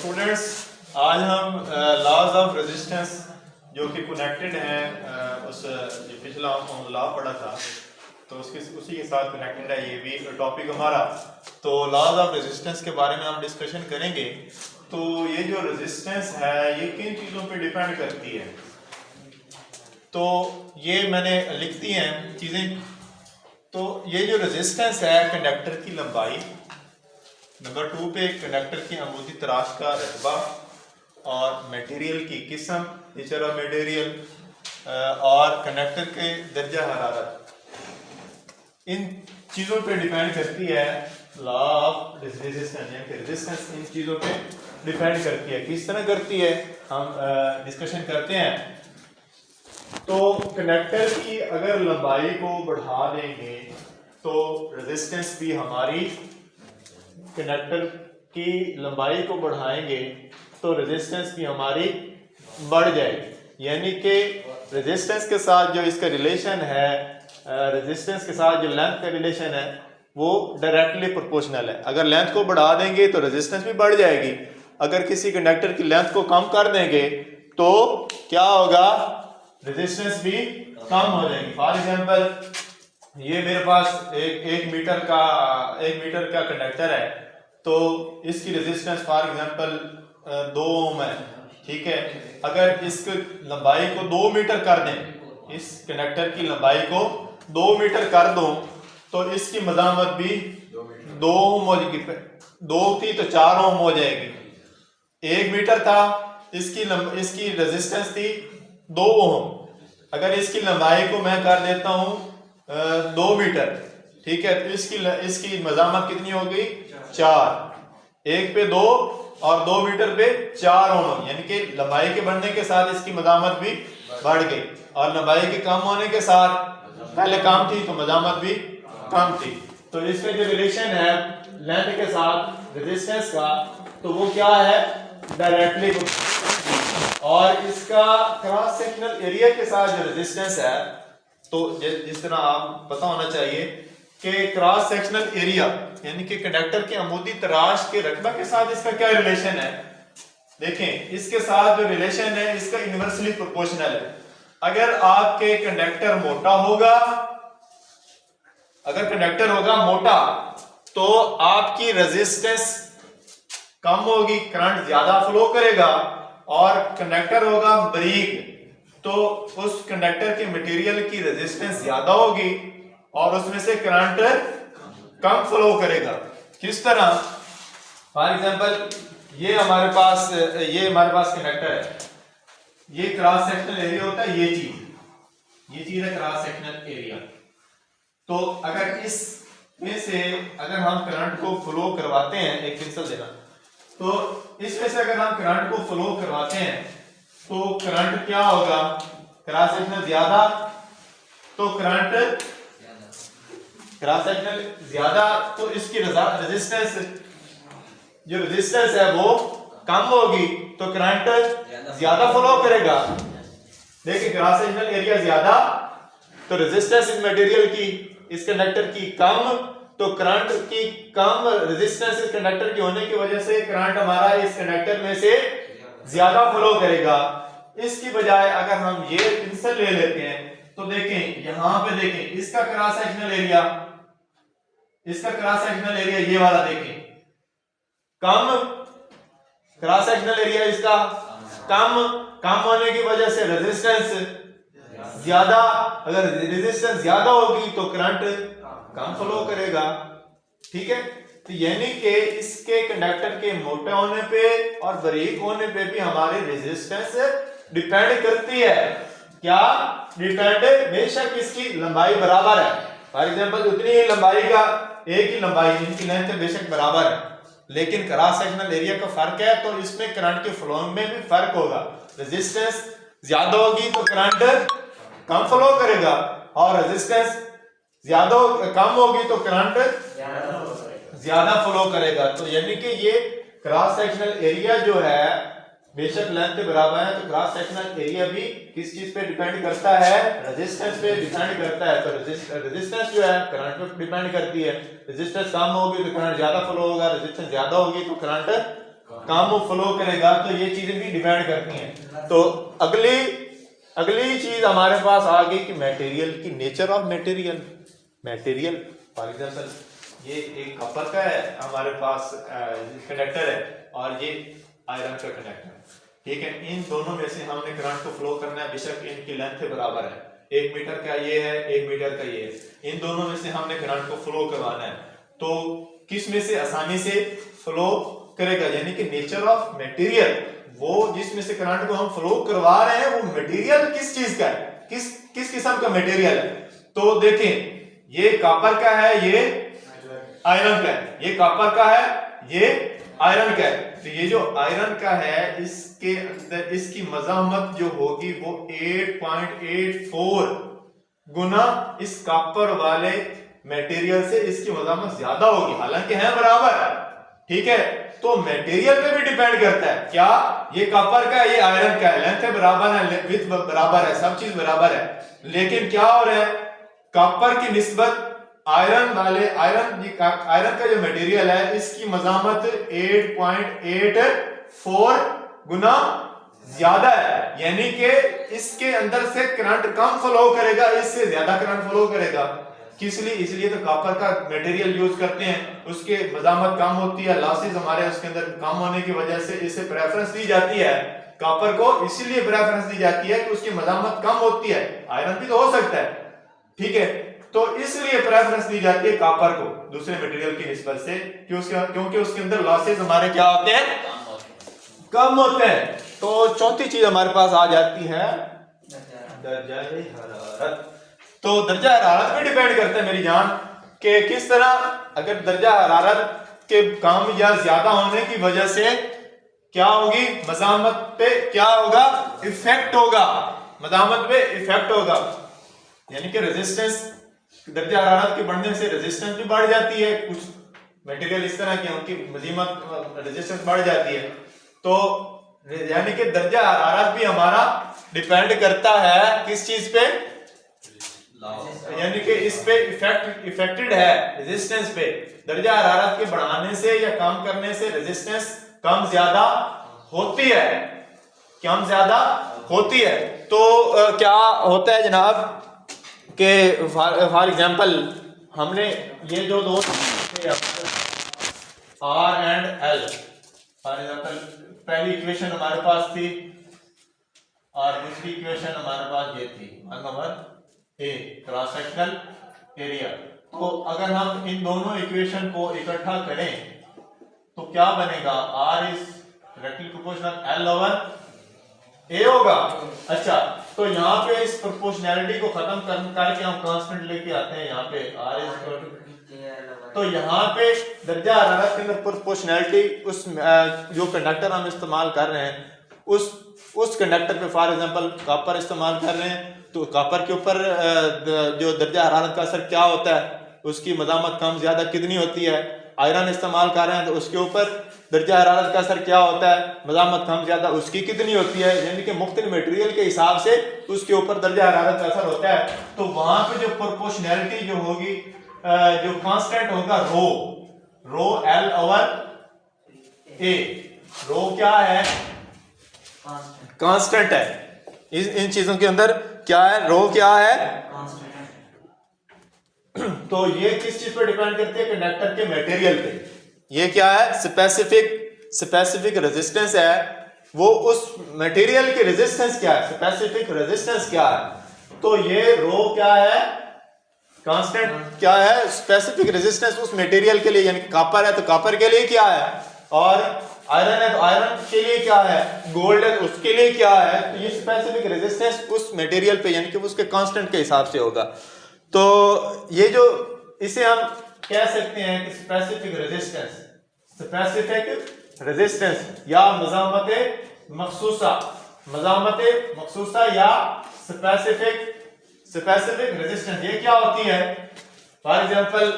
Students, आज हम laws of resistance जो कि कनेक्टेड हैं उस जो पिछला लॉ पढ़ा था तो उसी के साथ कनेक्टेड है ये भी टॉपिक हमारा। तो लॉज ऑफ रेजिस्टेंस के बारे में हम डिस्कशन करेंगे। तो ये जो रेजिस्टेंस है ये किन चीज़ों पे डिपेंड करती है, तो ये मैंने लिख दी हैं चीज़ें। तो ये जो रेजिस्टेंस है कंडक्टर की लंबाई, नंबर 2 पे कंडक्टर की अमूदी तराश का रकबा और मटेरियल की किस्म, नेचर ऑफ मटेरियल, और कंडक्टर के दर्जा हरारत, इन चीज़ों पे डिपेंड करती है लॉ ऑफ रेजिस्टेंस। यानी कि रेजिस्टेंस इन चीज़ों पे डिपेंड करती है। किस तरह करती है हम डिस्कशन करते हैं। तो कंडक्टर की अगर लंबाई को बढ़ा देंगे तो रेजिस्टेंस भी हमारी, कंडक्टर की लंबाई को बढ़ाएंगे तो रेजिस्टेंस भी हमारी बढ़ जाएगी। यानी कि रेजिस्टेंस के साथ जो इसका रिलेशन है, रेजिस्टेंस के साथ जो लेंथ का रिलेशन है वो डायरेक्टली प्रोपोर्शनल है। अगर लेंथ को बढ़ा देंगे तो रेजिस्टेंस भी बढ़ जाएगी, अगर किसी कंडक्टर की लेंथ को कम कर देंगे तो क्या होगा, रेजिस्टेंस भी कम हो जाएगी। फॉर एग्जांपल ये मेरे पास एक मीटर का कंडक्टर है, तो इसकी रेजिस्टेंस फॉर एग्जांपल 2 ओम है, ठीक है। अगर इसकी लंबाई को 2 मीटर कर दें, इस कंडक्टर की लंबाई को 2 मीटर कर दो तो इसकी मज़ामत भी 2 ओम हो जाएगी। 2 थी तो 4 ओम हो जाएगी। 1 मीटर था, इसकी रेजिस्टेंस थी 2 ओम। अगर इसकी लंबाई को मैं कर देता हूं 2 मीटर, ठीक है, तो इसकी मज़ामत कितनी हो गई, 4। 1 पे 2 और 2 मीटर पे 4 ओम, यानी कि लंबाई के बढ़ने के साथ इसकी मज़ामत भी बढ़ गई, और लंबाई के कम होने के साथ, पहले कम थी तो मज़ामत भी कम थी। तो इसका जो रिलेशन है लेंथ के साथ रेजिस्टेंस का, तो वो क्या है, डायरेक्टली। और इसका क्रॉस सेक्शनल एरिया के साथ जो रेजिस्टेंस है, तो जिस तरह आप पता होना चाहिए कि क्रॉस सेक्शनल एरिया यानी कि कंडक्टर के अमूदी तराश के रकबा के साथ इसका क्या रिलेशन है। देखें, इसके साथ जो रिलेशन है इसका इनवर्सली प्रोपोर्शनल है। अगर आपके कंडक्टर मोटा होगा, अगर कंडक्टर होगा मोटा तो आपकी रेजिस्टेंस कम होगी, करंट ज्यादा फ्लो करेगा। और कंडक्टर होगा बारीक तो उस कंडक्टर के मटेरियल की रेजिस्टेंस ज्यादा होगी और उसमें से करंट कम फ्लो करेगा। किस तरह, फॉर एग्जांपल ये हमारे पास कंडक्टर है, ये क्रॉस सेक्शनल एरिया होता है, ये चीज है क्रॉस सेक्शनल एरिया। तो अगर इसमें से अगर हम करंट को फ्लो करवाते हैं, एक पेंसिल देना, तो इसमें से अगर हम करंट को फ्लो करवाते हैं तो करंट क्या होगा, क्रॉस सेक्शनल ज्यादा, तो करंट क्रॉस सेक्शनल ज्यादा तो इसकी रेजिस्टेंस, जो रेजिस्टेंस है वो कम होगी तो करंट ज्यादा फ्लो करेगा। देखिए, क्रॉस सेक्शनल एरिया ज्यादा तो रेजिस्टेंस इस मटेरियल की, इस कंडक्टर की कम, तो करंट की कम रेजिस्टेंस इस कंडक्टर की होने की वजह से करंट हमारा इस कंडक्टर में से ज्यादा फ्लो करेगा। इसकी बजाय अगर हम ये पेंसिल ले लेते हैं तो देखें, यहां पे देखें, इसका क्रॉस सेक्शनल एरिया ये वाला देखें, कम क्रॉस सेक्शनल एरिया इसका कम होने की वजह से रेजिस्टेंस ज्यादा। अगर रेजिस्टेंस ज्यादा होगी तो करंट कम फ्लो करेगा, ठीक है। तो यानी कि इसके कंडक्टर के मोटे होने पे और बारीक होने पे भी हमारी रेजिस्टेंस डिपेंड करती है। क्या डिपेंड, बेशक इसकी लंबाई बराबर है, फॉर एग्जांपल उतनी ही लंबाई का, एक ही लंबाई, इनकी लेंथ बेशक बराबर है, लेकिन क्रॉस सेक्शनल एरिया का फर्क है तो इसमें करंट के फ्लो में भी फर्क होगा। रेजिस्टेंस ज्यादा होगी तो करंट कम फ्लो करेगा, और रेजिस्टेंस ज्यादा कम होगी तो करंट ज्यादा फ्लो करेगा। तो यानी कि ये क्रॉस सेक्शनल एरिया जो है, बेशक लेंथ के बराबर है, तो क्रॉस सेक्शनल एरिया भी किस चीज पे डिपेंड करता है, रेजिस्टेंस पे डिपेंड करता है। तो रेजिस्टेंस जो है करंट पे डिपेंड करती है। रेजिस्टेंस कम होगी तो करंट ज्यादा फ्लो होगा, रेजिस्टेंस ज्यादा होगी तो करंट कम वो फ्लो करेगा, तो ये चीजें भी डिपेंड करती हैं। तो अगली चीज हमारे पास आ गई कि मटेरियल की nature of material for example ये एक कॉपर का है हमारे पास कंडक्टर है और ये आयरन का कंडक्टर है, ठीक है। इन दोनों में से हमने करंट को फ्लो करना है, बेशक इनकी लेंथ बराबर है, 1 मीटर का ये है 1 मीटर का ये है, इन दोनों में से हमने करंट को फ्लो करवाना है, तो किस में से आसानी से फ्लो करेगा, यानी कि नेचर ऑफ मटेरियल, वो जिसमें से करंट को हम फ्लो करवा रहे हैं वो मटेरियल किस चीज का है, किस किस्म का मटेरियल है। तो देखें ये कॉपर का है, ये आयरन का है, ये कॉपर का है, ये आयरन का है। तो ये जो आयरन का है इसके अंदर इसकी मज़ाहमत जो होगी वो 8.84 गुना इस कॉपर वाले मटेरियल से इसकी मज़ाहमत ज्यादा होगी, हालांकि है बराबर, ठीक है। तो मटेरियल पे भी डिपेंड करता है, क्या ये कॉपर का है ये आयरन का है, लेंथ बराबर है, विड्थ बराबर है, सब चीज बराबर है, लेकिन क्या हो रहा है कॉपर की निस्बत आयरन का जो मटेरियल है इसकी मज़ाहमत 8.84 गुना ज्यादा है, यानी कि इसके अंदर से करंट कम फ्लो करेगा, इससे ज्यादा करंट फ्लो करेगा। किस लिए? इसलिए तो कॉपर का मटेरियल यूज करते हैं, उसके मज़ाहमत कम होती है, लॉसेस हमारे उसके अंदर कम होने की वजह से इसे प्रेफरेंस दी जाती है, कॉपर को इसीलिए प्रेफरेंस दी जाती है कि उसकी मज़ाहमत कम होती है, आयरन भी तो हो सकता है, ठीक है। तो इसलिए प्रेफरेंस दी जाती है कॉपर को दूसरे मटेरियल की निस्बत से, क्योंकि उसके अंदर लॉसेस हमारे क्या होते हैं, कम होते हैं। तो चौथी चीज हमारे पास आ जाती है दर्जा हरारत। तो दर्जा हरारत पे डिपेंड करता है मेरी जान कि किस तरह, अगर दर्जा हरारत के कम या ज्यादा होने की वजह से क्या होगी, मज़ाहमत पे क्या होगा, इफेक्ट होगा, मज़ाहमत पे इफेक्ट होगा, यानी कि रेजिस्टेंस, दर्जा हरारत के बढ़ने से रेजिस्टेंस भी बढ़ जाती है, कुछ मटेरियल इस तरह के उनकी मज़ीमत रेजिस्टेंस बढ़ जाती है। तो यानी कि दर्जा हरारत भी हमारा डिपेंड करता है किस चीज पे, यानी कि इस पे इफेक्टेड है रेजिस्टेंस पे। दर्जा हरारत के बढ़ाने से या कम करने से रेजिस्टेंस कम ज्यादा होती है, कम ज्यादा होती है। तो क्या होता है जनाब कि फॉर एग्जांपल हमने ये जो दो R and L, for example पहली इक्वेशन हमारे पास थी और दूसरी इक्वेशन हमारे पास ये थी, number A cross sectional area. तो अगर हम इन दोनों इक्वेशन को इकट्ठा करें तो क्या बनेगा, R is directly proportional L over A होगा। अच्छा, तो यहाँ पे इस प्रोपोर्शनैलिटी को खत्म करके हम कांस्टेंट लेके आते हैं यहाँ पे आर इज, तो यहाँ पे दर्जा हरारत के अंदर प्रोपोर्शनैलिटी उस जो कंडक्टर हम इस्तेमाल कर रहे हैं उस कंडक्टर पे, फॉर एग्जांपल कॉपर इस्तेमाल कर रहे हैं, तो कॉपर के ऊपर जो दर्जा हरारत का असर क्या होता है, उसकी मज़ाहमत कम ज्यादा कितनी होती है। आयरन इस्तेमाल कर रहे हैं तो उसके ऊपर दर्जा हरारत का असर क्या होता है, मज़ाहमत कम ज्यादा उसकी कितनी होती है, यानी कि मुख्तलिफ मटेरियल के हिसाब से उसके ऊपर दर्जा हरारत का असर होता है। तो वहां पे जो प्रोपोर्शनैलिटी जो होगी, जो कांस्टेंट होगा रो एल ओवर ए, रो क्या है, कांस्टेंट है। इन चीजों के अंदर क्या है, रो क्या है, तो ये किस चीज पर डिपेंड करती है, कंडक्टर के मटेरियल पे। ये क्या है, स्पेसिफिक रेजिस्टेंस है, वो उस मटेरियल की रेजिस्टेंस क्या है, स्पेसिफिक रेजिस्टेंस क्या है। तो ये रो क्या है, कांस्टेंट क्या है, स्पेसिफिक रेजिस्टेंस उस मटेरियल के लिए, यानी कॉपर है तो कॉपर के लिए क्या है, और आयरन है तो आयरन के लिए क्या है, गोल्ड है तो उसके लिए क्या है। तो ये स्पेसिफिक रेजिस्टेंस उस मटेरियल पे, यानी कि उसके कांस्टेंट के हिसाब से होगा। तो ये जो इसे हम कह सकते हैं कि स्पेसिफिक रेजिस्टेंस या मज़ाहमत मखसूसा या स्पेसिफिक रेजिस्टेंस, ये क्या होती है। फॉर एग्जांपल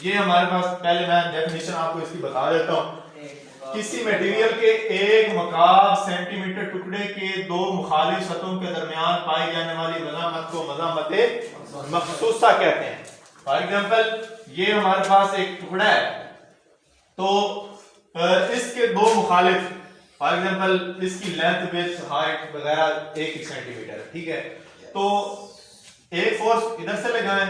ये हमारे पास, पहले मैं डेफिनेशन आपको इसकी बता देता हूं। किसी मटेरियल के एक मकाब सेंटीमीटर टुकड़े के दो मुखालिफ सतहों के दरमियान पाई जाने वाली मज़ाहमत को मज़ाहमत मखसूसा कहते हैं। फॉर एग्जांपल ये हमारे पास एक टुकड़ा है, तो इसके दो मुखालिफ, फॉर एग्जांपल इसकी लेंथ विड्थ हाइट वगैरह 1 सेंटीमीटर है, ठीक है। तो एक फोर्स इधर से लगाएं,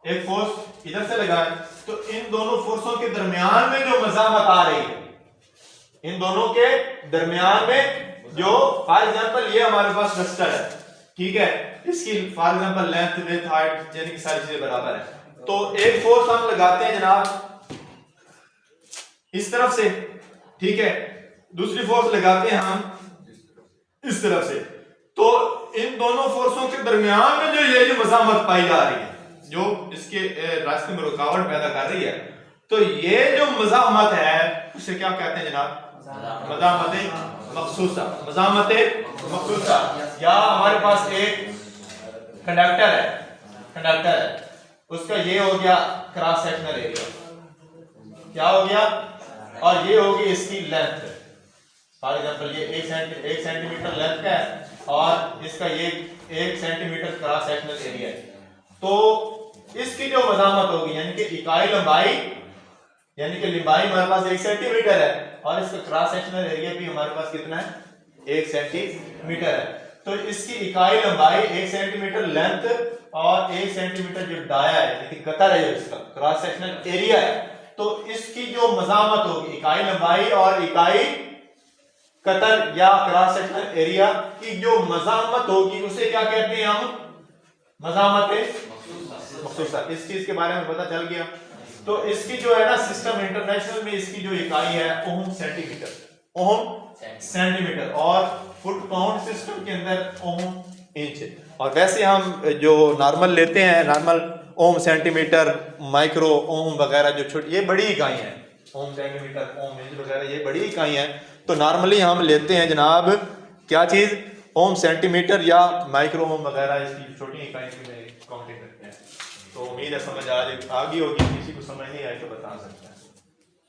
एक फोर्स इधर से लगाएं, तो इन दोनों फोर्सों के दरमियान में जो मज़ामत आ रही है, इन दोनों के दरमियान में जो, फॉर एग्जांपल ये हमारे पास रस्टर है, ठीक है, इसकी for example length width height यानी कि सारी चीजें बराबर है। तो एक फोर्स हम लगाते हैं जनाब इस तरफ से, ठीक है, दूसरी फोर्स लगाते हैं हम इस तरफ से। तो इन दोनों फोर्सों के दरमियान में जो ये जो मज़ामत पाई जा रही है, जो इसके रास्ते में रुकावट पैदा कर रही है, तो ये जो मज़ामत है उसे क्या कहते हैं जनाब? मज़ामत मखसूसा। मज़ामत मखसूसा। या हमारे पास एक कंडक्टर है, उसका ये हो गया क्रॉस सेक्शनल एरिया, क्या हो गया, और ये होगी इसकी लेंथ। फॉर एग्जांपल ये 1 सेंटीमीटर लेंथ का है और इसका ये 1 सेंटीमीटर क्रॉस सेक्शनल एरिया है। तो इसकी जो मज़ामत होगी यानी कि इकाई लंबाई, यानी कि लंबाई हमारे पास 1 सेंटीमीटर है और इसका क्रॉस सेक्शनल एरिया भी हमारे पास कितना है? 1 सेंटीमीटर है। तो इसकी इकाई लंबाई 1 सेंटीमीटर लेंथ और 1 सेंटीमीटर जो डाया है यानी कि कतर है, जो इसका क्रॉस सेक्शनल एरिया है, तो इसकी जो मज़ामत होगी इकाई लंबाई और इकाई कतर या क्रॉस सेक्शनल एरिया की जो मज़ामत होगी उसे क्या कहते हैं हम? मज़ामत मखसूसा। इस चीज के बारे में पता चल गया। तो इसकी जो है ना सिस्टम इंटरनेशनल में इसकी जो इकाई है ओम सेंटीमीटर, ओम सेंटीमीटर, और फुट पाउंड सिस्टम के अंदर ओम इंच। और वैसे हम जो नॉर्मल लेते हैं, नॉर्मल ओम सेंटीमीटर, माइक्रो ओम वगैरह जो छोटी, ये बड़ी इकाई हैं, ओम सेंटीमीटर, ओम इंच वगैरह ये बड़ी इकाई हैं। तो नॉर्मली हम लेते हैं जनाब क्या चीज? ओम सेंटीमीटर या माइक्रो ओम वगैरह, इसकी छोटी इकाई की काउंटिंग करते हैं। तो उम्मीद है समझ आ गई होगी, किसी को समझ नहीं आई तो बता सकते हैं।